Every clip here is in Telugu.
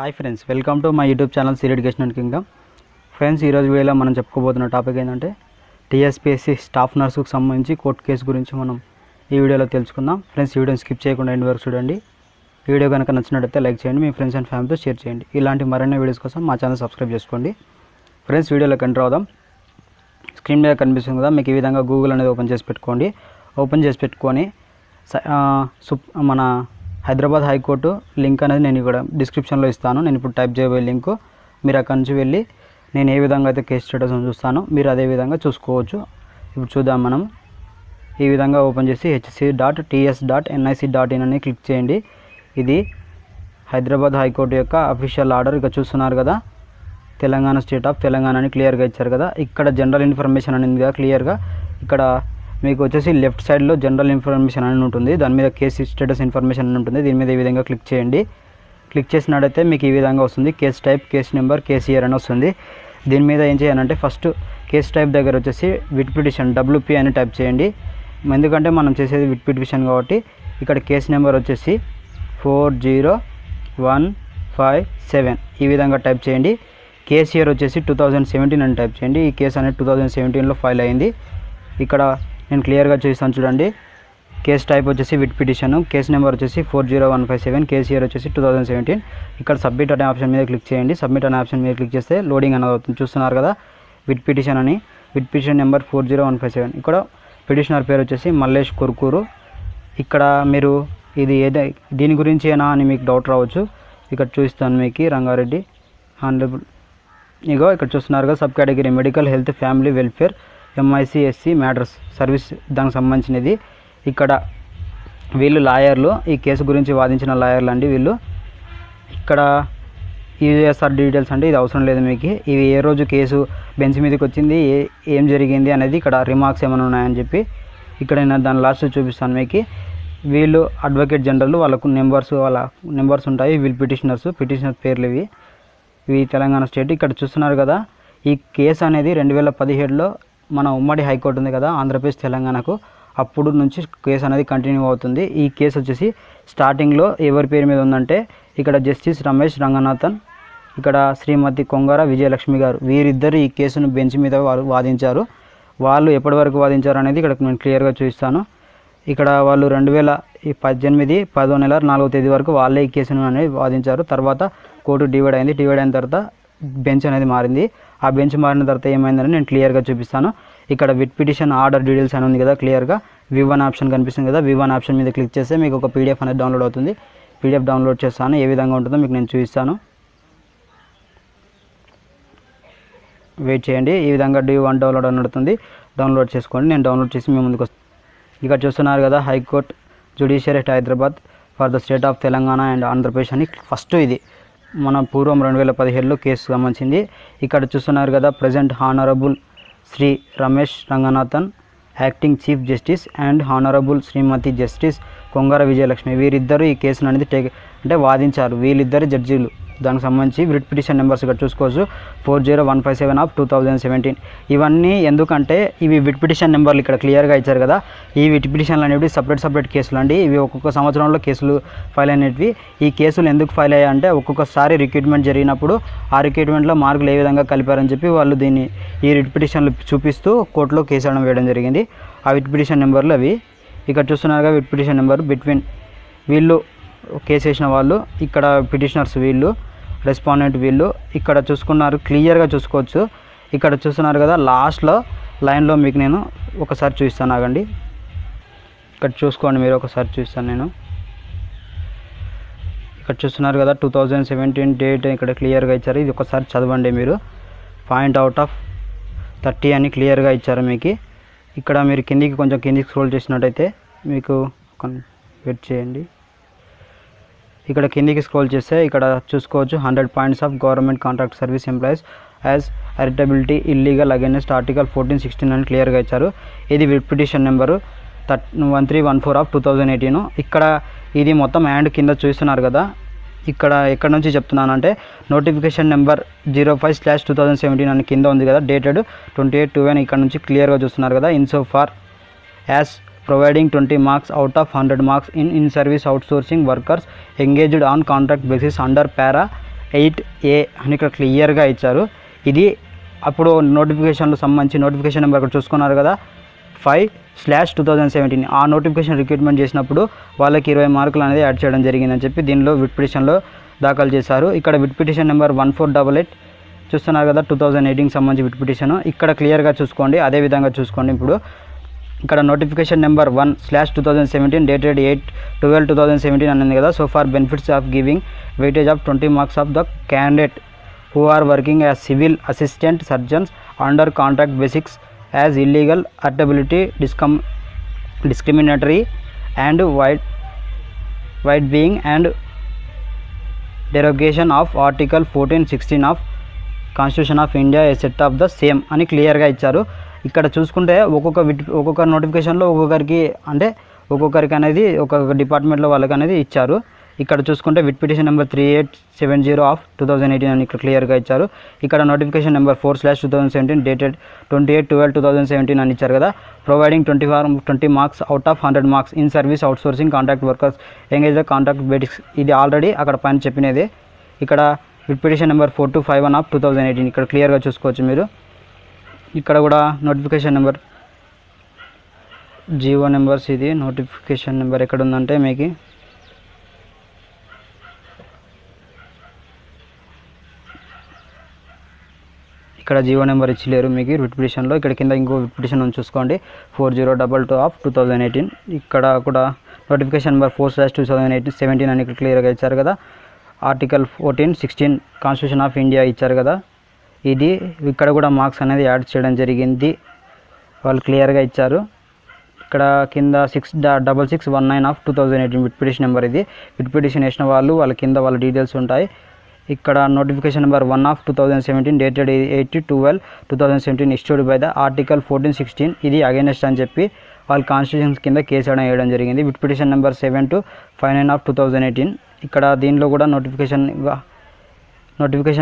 Hi friends, welcome to my YouTube channel సీరియడ్ ఎడ్యుకేషన్ కింగ్డమ్. ఫ్రెండ్స్, ఈరోజు వీడియోలో మనం చెప్పుకోబోతున్న టాపిక్ ఏంటంటే టీఎస్పీఎస్సీ స్టాఫ్ నర్సుకు సంబంధించి కోర్టు కేసు గురించి మనం ఈ వీడియోలో తెలుసుకుందాం. ఫ్రెండ్స్, ఈ వీడియోని స్కిప్ చేయకుండా ఎండ్ వరకు చూడండి. ఈ వీడియో కనుక నచ్చినట్లయితే లైక్ చేయండి, మీ ఫ్రెండ్స్ అండ్ ఫ్యామిలీతో షేర్ చేయండి. ఇలాంటి మరిన్ని వీడియోస్ కోసం మా ఛానల్ సబ్స్క్రైబ్ చేసుకోండి. ఫ్రెండ్స్, వీడియోలోకి ఎంటర్ అవుదాం. స్క్రీన్ మీద కనిపిస్తుంది కదా, మీకు ఈ విధంగా గూగుల్ అనేది ఓపెన్ చేసి పెట్టుకోండి. ఓపెన్ చేసి పెట్టుకొని మన హైదరాబాద్ హైకోర్టు లింక్ అనేది నేను ఇక్కడ డిస్క్రిప్షన్లో ఇస్తాను. నేను ఇప్పుడు టైప్ చేయబోయే లింకు మీరు అక్కడి నుంచి వెళ్ళి నేను ఏ విధంగా అయితే కేసు స్టేటస్ చూస్తానో మీరు అదే విధంగా చూసుకోవచ్చు. ఇప్పుడు చూద్దాం. మనం ఈ విధంగా ఓపెన్ చేసి hc.ts.nic.in అని క్లిక్ చేయండి. ఇది హైదరాబాద్ హైకోర్టు యొక్క అఫీషియల్ ఆర్డర్. ఇక చూస్తున్నారు కదా, తెలంగాణ స్టేట్ ఆఫ్ తెలంగాణ అని క్లియర్గా ఇచ్చారు కదా. ఇక్కడ జనరల్ ఇన్ఫర్మేషన్ అనేది కదా క్లియర్గా. ఇక్కడ మీకు వచ్చేసి లెఫ్ట్ సైడ్లో జనరల్ ఇన్ఫర్మేషన్ అని ఉంటుంది, దాని మీద కేసు స్టేటస్ ఇన్ఫర్మేషన్ అని ఉంటుంది. దీని మీద ఈ విధంగా క్లిక్ చేయండి. క్లిక్ చేసినట్టయితే మీకు ఈ విధంగా వస్తుంది. Case type, case number, case year అని వస్తుంది. దీని మీద ఏం చేయాలంటే ఫస్ట్ కేసు టైప్ దగ్గర వచ్చేసి విట్ పిటిషన్ WP అని టైప్ చేయండి. ఎందుకంటే మనం చేసేది విట్ పిటిషన్ కాబట్టి. ఇక్కడ కేసు నెంబర్ వచ్చేసి 40157 ఈ విధంగా టైప్ చేయండి. కేసు ఇయర్ వచ్చేసి 2017 అని టైప్ చేయండి. ఈ కేసు అనేది 2017లో ఫైల్ అయింది. ఇక్కడ నేను క్లియర్గా చూస్తాను చూడండి. కేసు టైప్ వచ్చేసి విట్ పిటిషన్, కేసు నెంబర్ వచ్చేసి 40157, కేసు ఇయర్ వచ్చేసి 2017. ఇక్కడ సబ్మిట్ అనే ఆప్షన్ మీద క్లిక్ చేయండి. సబ్మిట్ అనే ఆప్షన్ మీద క్లిక్ చేస్తే లోడింగ్ అనేది అవుతుంది. చూస్తున్నారు కదా, విట్ పిటిషన్ అని, విట్ పిటిషన్ నెంబర్ 40157. ఇక్కడ పిటిషనర్ పేరు వచ్చేసి మల్లేష్ కొరుకూరు. ఇక్కడ మీరు ఇది దీని గురించి ఏనా అని మీకు డౌట్ రావచ్చు. ఇక్కడ చూస్తాను మీకు రంగారెడ్డి హానరబుల్. ఇగో ఇక్కడ చూస్తున్నారు కదా, sub category medical health family welfare MIC/SC matters service, దానికి సంబంధించినది. ఇక్కడ వీళ్ళు లాయర్లు, ఈ కేసు గురించి వాదించిన లాయర్లు అండి వీళ్ళు. ఇక్కడ యూఎస్ఆర్ డీటెయిల్స్ అంటే ఇది అవసరం లేదు మీకు. ఇవి ఏ రోజు కేసు బెంచ్ మీదకి వచ్చింది, ఏం జరిగింది అనేది ఇక్కడ రిమార్క్స్ ఏమైనా ఉన్నాయని చెప్పి ఇక్కడ నేను దాని లాస్ట్ చూపిస్తాను మీకు. వీళ్ళు అడ్వకేట్ జనరల్, వాళ్ళకు వాళ్ళ నెంబర్స్ ఉంటాయి. వీళ్ళు పిటిషనర్ పేర్లు ఇవి తెలంగాణ స్టేట్. ఇక్కడ చూస్తున్నారు కదా, ఈ కేసు అనేది 2017లో మన ఉమ్మడి హైకోర్టు ఉంది కదా ఆంధ్రప్రదేశ్ తెలంగాణకు, అప్పుడు నుంచి కేసు అనేది కంటిన్యూ అవుతుంది. ఈ కేసు వచ్చేసి స్టార్టింగ్లో ఎవరి పేరు మీద ఉందంటే ఇక్కడ జస్టిస్ రమేష్ రంగనాథన్, ఇక్కడ శ్రీమతి కొంగార విజయలక్ష్మి గారు, వీరిద్దరు ఈ కేసును బెంచ్ మీద వాదించారు. వాళ్ళు ఎప్పటి వరకు వాదించారు అనేది ఇక్కడ నేను క్లియర్గా చూపిస్తాను. ఇక్కడ వాళ్ళు 2018 10వ నెల 4వ తేదీ వరకు వాళ్ళే ఈ కేసును అనేది వాదించారు. తర్వాత కోర్టు డివైడ్ అయింది. డివైడ్ అయిన తర్వాత బెంచ్ అనేది మారింది. ఆ బెంచ్ మారిన తర్వాత ఏమైందని నేను క్లియర్గా చూపిస్తాను. ఇక్కడ విట్ పిటిషన్ ఆర్డర్ డీటెయిల్స్ అని ఉంది కదా క్లియర్గా. V1 ఆప్షన్ కనిపిస్తుంది కదా, V1 ఆప్షన్ మీద క్లిక్ చేస్తే మీకు ఒక PDF అనేది డౌన్లోడ్ అవుతుంది. PDF డౌన్లోడ్ చేస్తాను, ఏ విధంగా ఉంటుందో మీకు నేను చూపిస్తాను. వెయిట్ చేయండి. ఈ విధంగా V1 డౌన్లోడ్ అని అడుగుతుంది. డౌన్లోడ్ చేసుకోండి. నేను డౌన్లోడ్ చేసి మీ ముందుకు వస్తాను. ఇక్కడ చూస్తున్నారు కదా, high court judiciary at Hyderabad for the state of Telangana and Andhra Pradesh అని ఫస్ట్ ఇది మన పూర్వం 2017లో కేసు సంబంధించింది. ఇక్కడ చూస్తున్నారు కదా, present honourable Shri Ramesh Ranganathan acting chief justice and honourable Shrimati justice Kongara Vijayalakshmi, వీరిద్దరు ఈ కేసును అనేది అంటే వాదించారు. వీళ్ళిద్దరు జడ్జీలు. దానికి సంబంధించి విట్ పిటిషన్ నెంబర్స్ ఇక్కడ చూసుకోవచ్చు, 40157 ఆఫ్ 2017. ఇవన్నీ ఎందుకంటే ఇవి విట్ పిటిషన్ నెంబర్లు ఇక్కడ క్లియర్గా ఇచ్చారు కదా. ఈ విట్ పిటిషన్లు అనేవి సపరేట్ కేసులు అండి. ఇవి ఒక్కొక్క సంవత్సరంలో కేసులు ఫైల్ అనేవి. ఈ కేసులు ఎందుకు ఫైల్ అయ్యాయంటే ఒక్కొక్కసారి రిక్రూట్మెంట్ జరిగినప్పుడు ఆ రిక్రూట్మెంట్లో మార్కులు ఏ విధంగా కలిపారని చెప్పి వాళ్ళు దీన్ని ఈ విట్ పిటిషన్లు చూపిస్తూ కోర్టులో కేసు వేయడం జరిగింది. ఆ విట్ పిటిషన్ నెంబర్లు అవి ఇక్కడ చూస్తున్నారుగా. విట్ పిటిషన్ నెంబర్ బిట్వీన్ వీళ్ళు కేసు వేసిన వాళ్ళు, ఇక్కడ పిటిషనర్స్ వీళ్ళు, రెస్పాండెంట్ వీళ్ళు. ఇక్కడ చూసుకున్నారు, క్లియర్గా చూసుకోవచ్చు. ఇక్కడ చూస్తున్నారు కదా, లాస్ట్లో లైన్లో మీకు నేను ఒకసారి చూపిస్తాను, ఆగండి. ఇక్కడ చూసుకోండి, మీరు ఒకసారి చూస్తాను నేను. ఇక్కడ చూస్తున్నారు కదా, 2017 డేట్ ఇక్కడ క్లియర్గా ఇచ్చారు. ఇది ఒకసారి చదవండి మీరు. పాయింట్ అవుట్ ఆఫ్ 30 అని క్లియర్గా ఇచ్చారు మీకు. ఇక్కడ మీరు కొంచెం కిందికి స్క్రోల్ చేసినట్టయితే మీకు వెయిట్ చేయండి. ఇక్కడ కిందికి స్క్రోల్ చేస్తే ఇక్కడ చూసుకోవచ్చు 100 points of government contract service employees as అరిటబిలిటీ ఇల్లీగల్ అగైనెస్ట్ ఆర్టికల్ 14-16 అని క్లియర్గా ఇచ్చారు. ఇది విట్ పిటిషన్ నెంబరు 1314 ఆఫ్ 2018. ఇక్కడ ఇది మొత్తం హ్యాండ్ కింద చూస్తున్నారు కదా. ఇక్కడ ఎక్కడ నుంచి చెప్తున్నానంటే నోటిఫికేషన్ నెంబర్ 05/2017 అని కింద ఉంది కదా, డేటెడ్ 28/2 ఇక్కడ నుంచి క్లియర్గా చూస్తున్నారు కదా. In so far as providing 20 marks out of 100 marks in service outsourcing workers engaged on contract basis under para 8A అని ఇక్కడ క్లియర్గా ఇచ్చారు. ఇది అప్పుడు నోటిఫికేషన్లో సంబంధించి నోటిఫికేషన్ నెంబర్ ఇక్కడ చూసుకున్నారు కదా 5/2017 ఆ నోటిఫికేషన్ రిక్రూట్మెంట్ చేసినప్పుడు వాళ్ళకి 20 మార్కులు అనేది యాడ్ చేయడం జరిగిందని చెప్పి దీనిలో విట్ పిటిషన్లో దాఖలు చేశారు. ఇక్కడ విట్ పిటిషన్ నెంబర్ 1488 చూస్తున్నారు కదా 2018కి సంబంధించి విట్ పిటిషన్ ఇక్కడ క్లియర్గా చూసుకోండి. అదేవిధంగా చూసుకోండి. ఇప్పుడు ఇక్కడ నోటిఫికేషన్ నెంబర్ 1/2017 డేటెడ్ 8/12/2017 అన్నది కదా. So far benefits of giving weightage of 20 marks of the candidate who are working as civil assistant surgeons under contract basics as illegal, artability, discriminatory and wide being and derogation of article 14-16 of Constitution of India a set of the same అని క్లియర్గా ఇచ్చారు. ఇక్కడ చూసుకుంటే ఒక్కొక్క నోటిఫికేషన్లో ఒక్కొక్కరికి అనేది ఒక్కొక్క డిపార్ట్మెంట్లో వాళ్ళకి అనేది ఇచ్చారు. ఇక్కడ చూసుకుంటే విట్ పిటిషన్ నెంబర్ 3870 ఆఫ్ 2018 అని ఇక్కడ క్లియర్గా ఇచ్చారు. ఇక్కడ నోటిఫికేషన్ నెంబర్ 4/2017 డేటెడ్ 28/12/2017 అని ఇచ్చారు కదా. Providing 20 marks out of 100 marks in service outsourcing contract workers engage the contract basics ఇది ఆల్రెడీ అక్కడ పైన చెప్పినదే. ఇక్కడ విట్ పిటిషన్ నెంబర్ 4251 ఆఫ్ 2018 ఇక్కడ క్లియర్గా చూసుకోవచ్చు మీరు. ఇక్కడ కూడా నోటిఫికేషన్ నెంబర్ జీవో నెంబర్స్ ఇది నోటిఫికేషన్ నెంబర్ ఎక్కడ ఉందంటే మీకు ఇక్కడ జీవో నెంబర్ ఇచ్చలేరు మీకు విట్ పిటిషన్లో. ఇక్కడ కింద ఇంకో విట్ పిటిషన్ చూసుకోండి 4022 ఆఫ్ 2018 ఇక్కడ కూడా నోటిఫికేషన్ నెంబర్ 4/2017 అని ఇక్కడ క్లియర్గా ఇచ్చారు కదా. ఆర్టికల్ 14-16 కాన్స్టిట్యూషన్ ఆఫ్ ఇండియా ఇచ్చారు కదా. ఇది ఇక్కడ కూడా మార్క్స్ అనేది యాడ్ చేయడం జరిగింది వాళ్ళు క్లియర్గా ఇచ్చారు. ఇక్కడ కింద 66619 ఆఫ్ 2018 విట్ పిటిషన్ నెంబర్ ఇది. విట్ పిటిషన్ వేసిన వాళ్ళ కింద వాళ్ళ డీటెయిల్స్ ఉంటాయి. ఇక్కడ notification number 1 of 2017 dated 8/12/2017 issued by the article 14-16 ఇది అగైనెస్ట్ అని చెప్పి వాళ్ళ కాన్స్టిట్యూషన్స్ కింద కేసు వేయడం జరిగింది. విట్ పిటిషన్ నెంబర్ 7259 ఆఫ్ 2018 ఇక్కడ దీనిలో కూడా notification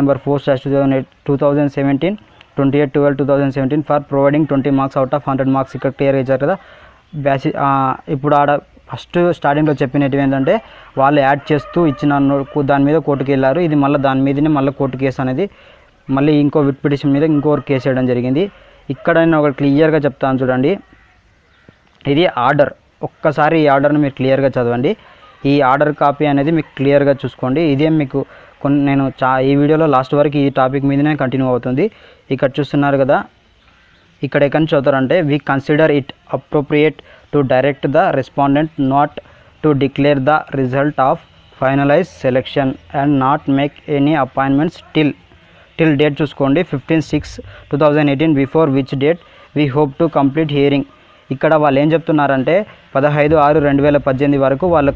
number 4/2017 28/12/2017 for providing 20 marks out of 100 marks ఇక్కడ క్లియర్ ఇచ్చారు కదా. ఇప్పుడు ఆడ ఫస్ట్ స్టార్టింగ్లో చెప్పినట్టు ఏంటంటే వాళ్ళు యాడ్ చేస్తూ ఇచ్చిన దాని మీద కోర్టుకు వెళ్ళారు. ఇది మళ్ళీ దాని మీదనే మళ్ళీ కోర్టు కేసు అనేది మళ్ళీ ఇంకో విట్ పిటిషన్ మీద ఇంకోరు కేసు వేయడం జరిగింది. ఇక్కడ నేను ఒకటి క్లియర్గా చెప్తాను చూడండి. ఇది ఆర్డర్. ఒక్కసారి ఈ ఆర్డర్ని మీరు క్లియర్గా చదవండి. ఈ ఆర్డర్ కాపీ అనేది మీకు క్లియర్గా చూసుకోండి. ఇదే మీకు నేను ఈ వీడియోలో లాస్ట్ వరకు ఈ టాపిక్ మీదనే కంటిన్యూ అవుతుంది. ఇక్కడ చూస్తున్నారు కదా. ఇక్కడ ఎక్కడి నుంచి చదువుతారంటే we consider it appropriate to direct the respondent not to declare the result of finalize selection and not make any appointments till date చూసుకోండి 15/6/2018 before which date we hope to complete hearing. ఇక్కడ వాళ్ళు ఏం చెప్తున్నారంటే 15/6/2018 వరకు వాళ్ళ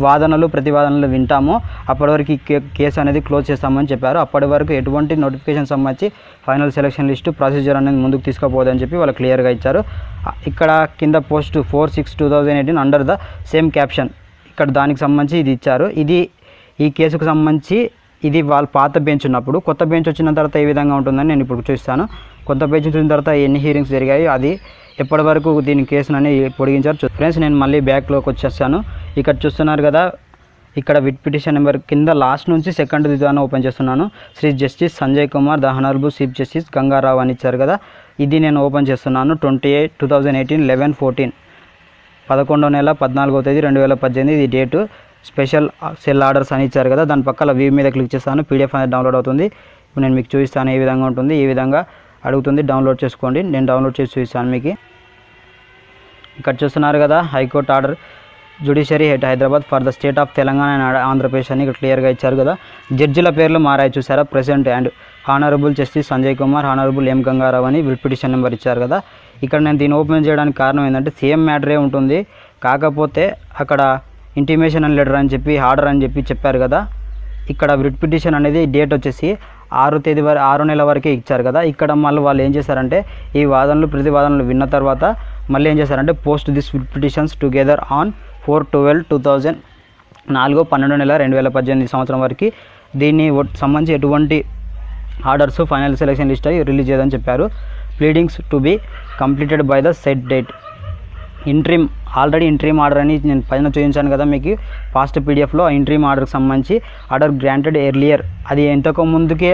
వాదనలు ప్రతివాదనలు వింటాము. అప్పటి వరకు ఈ కేసు అనేది క్లోజ్ చేస్తామని చెప్పారు. అప్పటి వరకు ఎటువంటి నోటిఫికేషన్ సంబంధించి ఫైనల్ సెలక్షన్ లిస్టు ప్రొసీజర్ అనేది ముందుకు తీసుకుపోదని చెప్పి వాళ్ళు క్లియర్గా ఇచ్చారు. ఇక్కడ కింద post 4/6/2018 under the same caption ఇక్కడ దానికి సంబంధించి ఇది ఇచ్చారు. ఇది ఈ కేసుకు సంబంధించి ఇది వాళ్ళ పాత బెంచ్ ఉన్నప్పుడు కొత్త బెంచ్ వచ్చిన తర్వాత ఏ విధంగా ఉంటుందని నేను ఇప్పుడు చూస్తాను. కొత్త బెంచ్ వచ్చిన తర్వాత ఎన్ని హియరింగ్స్ జరిగాయి అది ఎప్పటి వరకు దీని కేసునని పొడిగించారు. ఫ్రెండ్స్ నేను మళ్ళీ బ్యాక్లోకి వచ్చేస్తాను. ఇక్కడ చూస్తున్నారు కదా. ఇక్కడ విట్ పిటిషన్ నెంబర్ కింద లాస్ట్ నుంచి సెకండ్ విధానం ఓపెన్ చేస్తున్నాను. Shri justice Sanjay Kumar the honourable chief justice Gangarao అని ఇచ్చారు కదా. ఇది నేను ఓపెన్ చేస్తున్నాను. 28/2018 11/14 11వ నెల 14వ తేదీ 2018 ఇది డేటు. స్పెషల్ సెల్ ఆర్డర్స్ అని ఇచ్చారు కదా. దాని పక్కన వ్యూ మీద క్లిక్ చేస్తాను. పీడిఎఫ్ అనేది డౌన్లోడ్ అవుతుంది. ఇప్పుడు నేను మీకు చూపిస్తాను ఏ విధంగా ఉంటుంది. ఈ విధంగా అడుగుతుంది. డౌన్లోడ్ చేసుకోండి. నేను డౌన్లోడ్ చేసి చూపిస్తాను మీకు. ఇక్కడ చూస్తున్నారు కదా. High court order judiciary head Hyderabad for the state of Telangana and Andhra Pradesh అని ఇక్కడ క్లియర్గా ఇచ్చారు కదా. జడ్జిల పేర్లు మారాయి చూసారా. President and honourable justice Sanjay Kumar, honourable M Gangarao అని విట్ పిటిషన్ నెంబర్ ఇచ్చారు కదా. ఇక్కడ నేను దీన్ని ఓపెన్ చేయడానికి కారణం ఏంటంటే సేమ్ మ్యాటరే ఉంటుంది. కాకపోతే అక్కడ ఇంటిమేషన్ అండ్ లెటర్ అని చెప్పి ఆర్డర్ అని చెప్పి చెప్పారు కదా. ఇక్కడ విట్ పిటిషన్ అనేది డేట్ వచ్చేసి 6 నెలల వరకే ఇచ్చారు కదా. ఇక్కడ మళ్ళీ వాళ్ళు ఏం చేశారంటే ఈ వాదనలు ప్రతివాదనలు విన్న తర్వాత మళ్ళీ ఏం చేశారంటే post this writ petitions together on 4/12/2000 4/12/2018 సంవత్సరం వరకు దీన్ని సంబంధించి ఎటువంటి ఆర్డర్స్ ఫైనల్ సెలక్షన్ లిస్ట్ అయ్యి రిలీజ్ చేయదని చెప్పారు. Pleadings to be completed by the set date interim already interim order అని నేను పైన చూపించాను కదా మీకు ఫాస్ట్ పీడిఎఫ్లో ఆ ఇంట్రీమ్ ఆర్డర్కి సంబంధించి ఆర్డర్ గ్రాంటెడ్ ఎర్లియర్ అది ఎంతకు ముందుకే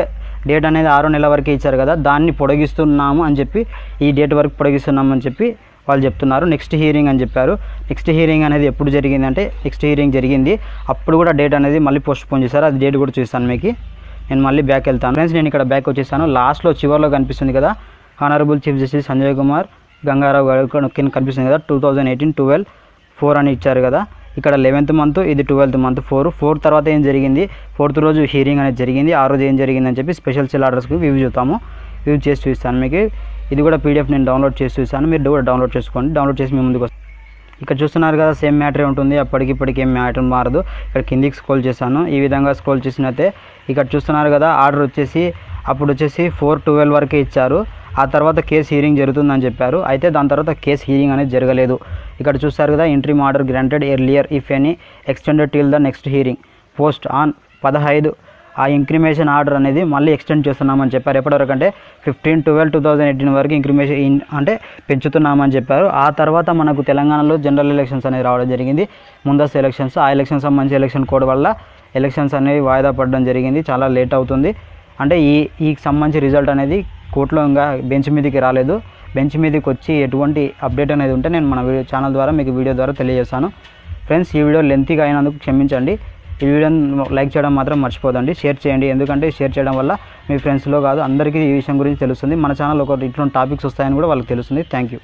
డేట్ అనేది 6 నెలల వరకే ఇచ్చారు కదా, దాన్ని పొడిగిస్తున్నాము అని చెప్పి ఈ డేట్ వరకు పొడిగిస్తున్నాము అని చెప్పి వాళ్ళు చెప్తున్నారు. నెక్స్ట్ హియరింగ్ అని చెప్పారు. నెక్స్ట్ హియరింగ్ అనేది ఎప్పుడు జరిగిందంటే నెక్స్ట్ హియరింగ్ జరిగింది, అప్పుడు కూడా డేట్ అనేది మళ్ళీ పోస్ట్పోన్ చేశారు. అది డేట్ కూడా చూస్తాను మీకు. నేను మళ్ళీ బ్యాక్ వెళ్తాను ఫ్రెండ్స్. నేను ఇక్కడ బ్యాక్ వచ్చేసాను. లాస్ట్లో చివరిలో కనిపిస్తుంది కదా honourable chief justice Sanjay Kumar Ganga Rao గారు కింద కనిపిస్తుంది కదా 2018-12-4 అని ఇచ్చారు కదా. ఇక్కడ 11th మంత్, ఇది 12th మంత్ 4 తర్వాత ఏం జరిగింది, 4th రోజు హియరింగ్ అనేది జరిగింది. ఆ రోజు ఏం జరిగిందని చెప్పి స్పెషల్ సెల్ ఆర్డర్స్కి వ్యూ చూస్తాము. వ్యూ చేసి చూస్తాను మీకు. ఇది కూడా పీడిఎఫ్ నేను డౌన్లోడ్ చేసి చూస్తాను, మీరు కూడా డౌన్లోడ్ చేసుకోండి. డౌన్లోడ్ చేసి మీ ముందుకు వస్తాను. ఇక్కడ చూస్తున్నారు కదా సేమ్ మ్యాటరే ఉంటుంది, అప్పటికిప్పటికి ఏం మ్యాటర్ మారదు. ఇక్కడ కిందికి స్క్రోల్ చేశాను. ఈ విధంగా స్క్రోల్ చేసినట్టే ఇక్కడ చూస్తున్నారు కదా ఆర్డర్ వచ్చేసి అప్పుడు వచ్చేసి 4/12 వరకే ఇచ్చారు. ఆ తర్వాత కేసు హియరింగ్ జరుగుతుందని చెప్పారు. అయితే దాని తర్వాత కేసు హియరింగ్ అనేది జరగలేదు. ఇక్కడ చూస్తారు కదా interim order granted earlier if any extended till the next hearing post on 15 ఆ ఇంక్రిమేషన్ ఆర్డర్ అనేది మళ్ళీ ఎక్స్టెండ్ చేస్తున్నామని చెప్పారు. ఎప్పటివరకు అంటే 15/12/2018 వరకు ఇంక్రిమేషన్ అంటే పెంచుతున్నామని చెప్పారు. ఆ తర్వాత మనకు తెలంగాణలో జనరల్ ఎలక్షన్స్ అనేది రావడం జరిగింది, ముందస్తు ఎలక్షన్స్. ఆ ఎలక్షన్స్ సంబంధించి ఎలక్షన్ కోడ్ వల్ల ఎలక్షన్స్ అనేవి వాయిదా పడడం జరిగింది. చాలా లేట్ అవుతుంది. అంటే ఈ సంబంధించి రిజల్ట్ అనేది కోర్టులో ఇంకా బెంచ్ మీదకి రాలేదు. బెంచ్ మీదకి వచ్చి ఎటువంటి అప్డేట్ అనేది ఉంటే నేను మన ఛానల్ ద్వారా మీకు వీడియో ద్వారా తెలియజేస్తాను. ఫ్రెండ్స్ ఈ వీడియో లెంతీగా అయినందుకు క్షమించండి. ఈ వీడియోని లైక్ చేయడం మాత్రం మర్చిపోదండి, షేర్ చేయండి. ఎందుకంటే షేర్ చేయడం వల్ల మీ ఫ్రెండ్స్లో కాదు అందరికీ ఈ విషయం గురించి తెలుస్తుంది. మన ఛానల్ ఒక ఇటువంటి టాపిక్స్ వస్తాయని కూడా వాళ్ళకి తెలుస్తుంది. Thank you.